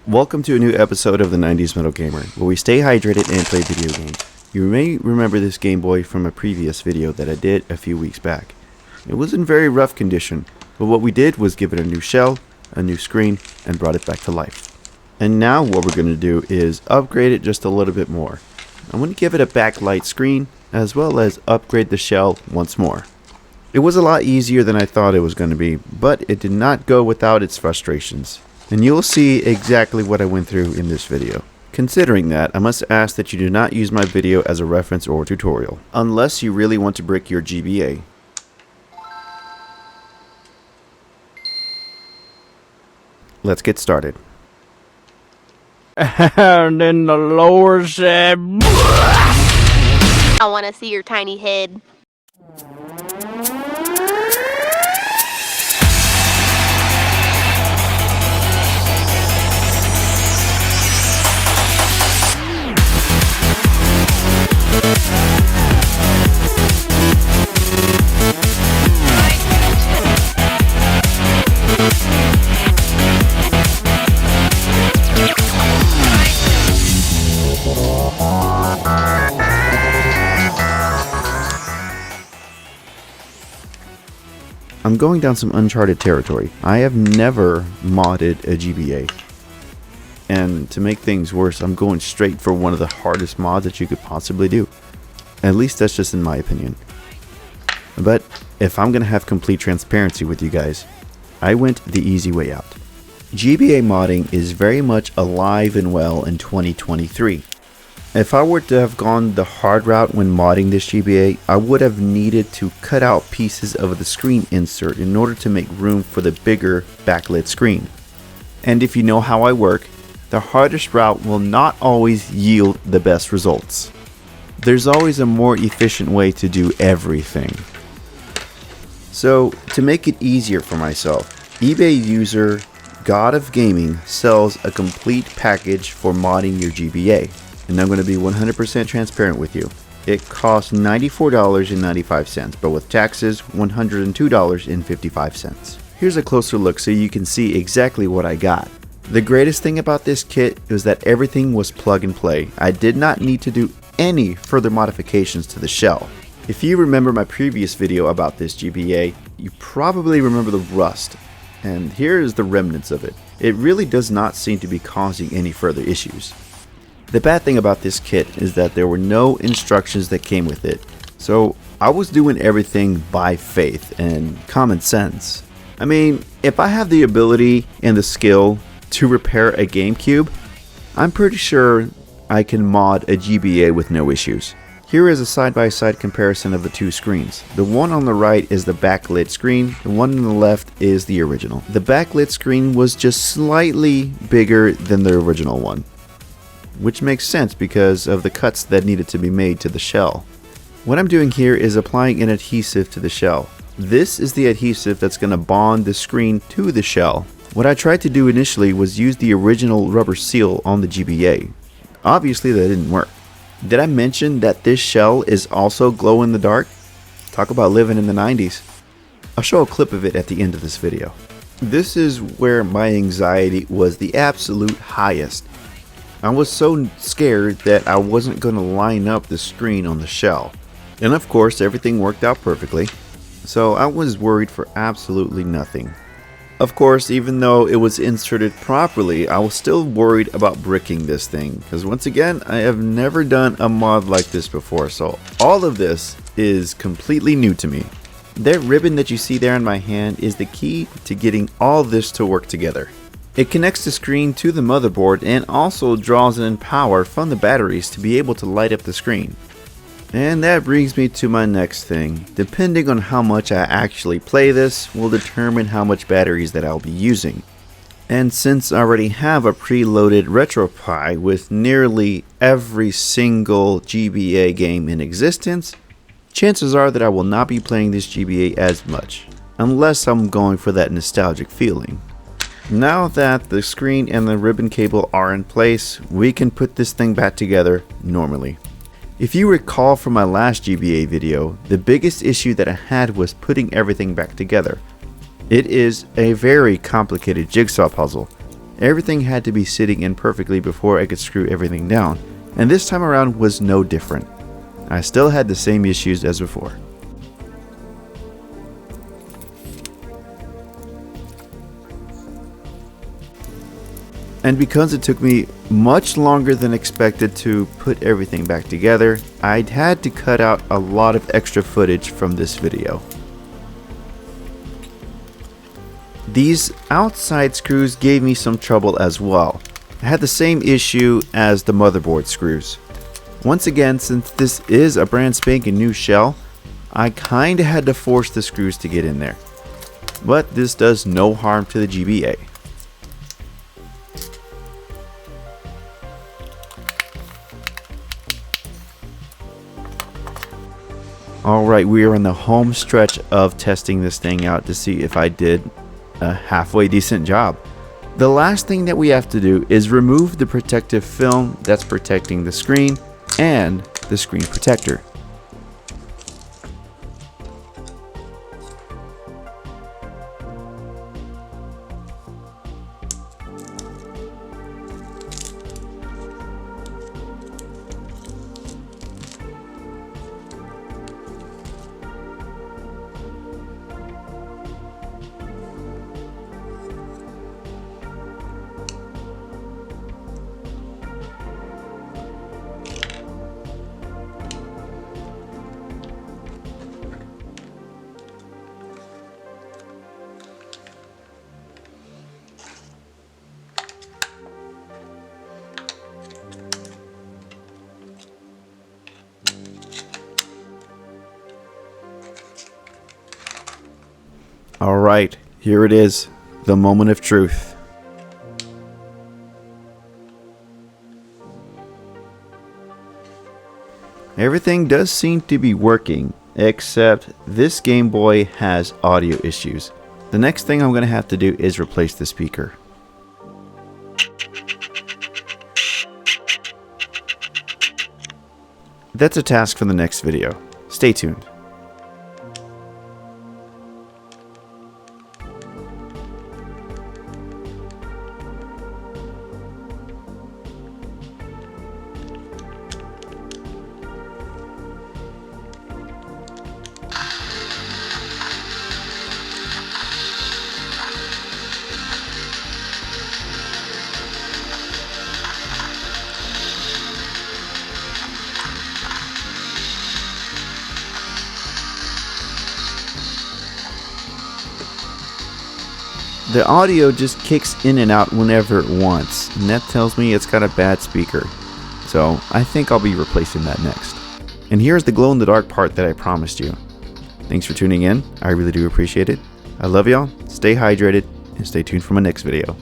Welcome to a new episode of the 90s Metal Gamer, where we stay hydrated and play video games. You may remember this Game Boy from a previous video that I did a few weeks back. It was in very rough condition, but what we did was give it a new shell, a new screen, and brought it back to life. And now what we're going to do is upgrade it just a little bit more. I'm going to give it a backlight screen, as well as upgrade the shell once more. It was a lot easier than I thought it was going to be, but it did not go without its frustrations. And you'll see exactly what I went through in this video. Considering that, I must ask that you do not use my video as a reference or tutorial, unless you really want to brick your GBA. Let's get started. And then the Lord said, I want to see your tiny head. I'm going down some uncharted territory. I have never modded a GBA. And to make things worse, I'm going straight for one of the hardest mods that you could possibly do. At least that's just in my opinion. But if I'm going to have complete transparency with you guys, I went the easy way out. GBA modding is very much alive and well in 2023. If I were to have gone the hard route when modding this GBA, I would have needed to cut out pieces of the screen insert in order to make room for the bigger backlit screen. And if you know how I work, the hardest route will not always yield the best results. There's always a more efficient way to do everything. So, to make it easier for myself, eBay user God of Gaming sells a complete package for modding your GBA. And I'm going to be 100% transparent with you. It costs $94.95, but with taxes, $102.55. Here's a closer look so you can see exactly what I got. The greatest thing about this kit is that everything was plug and play. I did not need to do any further modifications to the shell. If you remember my previous video about this GBA, you probably remember the rust. And here is the remnants of it. It really does not seem to be causing any further issues. The bad thing about this kit is that there were no instructions that came with it, so I was doing everything by faith and common sense. I mean, if I have the ability and the skill to repair a GameCube, I'm pretty sure I can mod a GBA with no issues. Here is a side-by-side comparison of the two screens. The one on the right is the backlit screen, the one on the left is the original. The backlit screen was just slightly bigger than the original one, which makes sense because of the cuts that needed to be made to the shell. What I'm doing here is applying an adhesive to the shell. This is the adhesive that's going to bond the screen to the shell. What I tried to do initially was use the original rubber seal on the GBA. Obviously that didn't work. Did I mention that this shell is also glow in the dark? Talk about living in the 90s. I'll show a clip of it at the end of this video. This is where my anxiety was the absolute highest. I was so scared that I wasn't going to line up the screen on the shell. And of course everything worked out perfectly. So I was worried for absolutely nothing. Of course, even though it was inserted properly, I was still worried about bricking this thing. Because once again, I have never done a mod like this before. So all of this is completely new to me. That ribbon that you see there in my hand is the key to getting all this to work together. It connects the screen to the motherboard and also draws in power from the batteries to be able to light up the screen. And that brings me to my next thing. Depending on how much I actually play this will determine how much batteries that I'll be using. And since I already have a preloaded RetroPie with nearly every single GBA game in existence, chances are that I will not be playing this GBA as much, unless I'm going for that nostalgic feeling. Now that the screen and the ribbon cable are in place, we can put this thing back together normally. If you recall from my last GBA video, the biggest issue that I had was putting everything back together. It is a very complicated jigsaw puzzle, Everything had to be sitting in perfectly before I could screw everything down, and this time around was no different. I still had the same issues as before. And because it took me much longer than expected to put everything back together, I'd had to cut out a lot of extra footage from this video. These outside screws gave me some trouble as well. I had the same issue as the motherboard screws. Once again, since this is a brand spanking new shell, I kinda had to force the screws to get in there. But this does no harm to the GBA. Alright, we are in the home stretch of testing this thing out to see if I did a halfway decent job. The last thing that we have to do is remove the protective film that's protecting the screen and the screen protector. Alright, here it is, the moment of truth. Everything does seem to be working, except this Game Boy has audio issues. The next thing I'm going to have to do is replace the speaker. That's a task for the next video. Stay tuned. The audio just kicks in and out whenever it wants, and that tells me it's got a bad speaker. So I think I'll be replacing that next. And here's the glow in the dark part that I promised you. Thanks for tuning in. I really do appreciate it. I love y'all. Stay hydrated and stay tuned for my next video.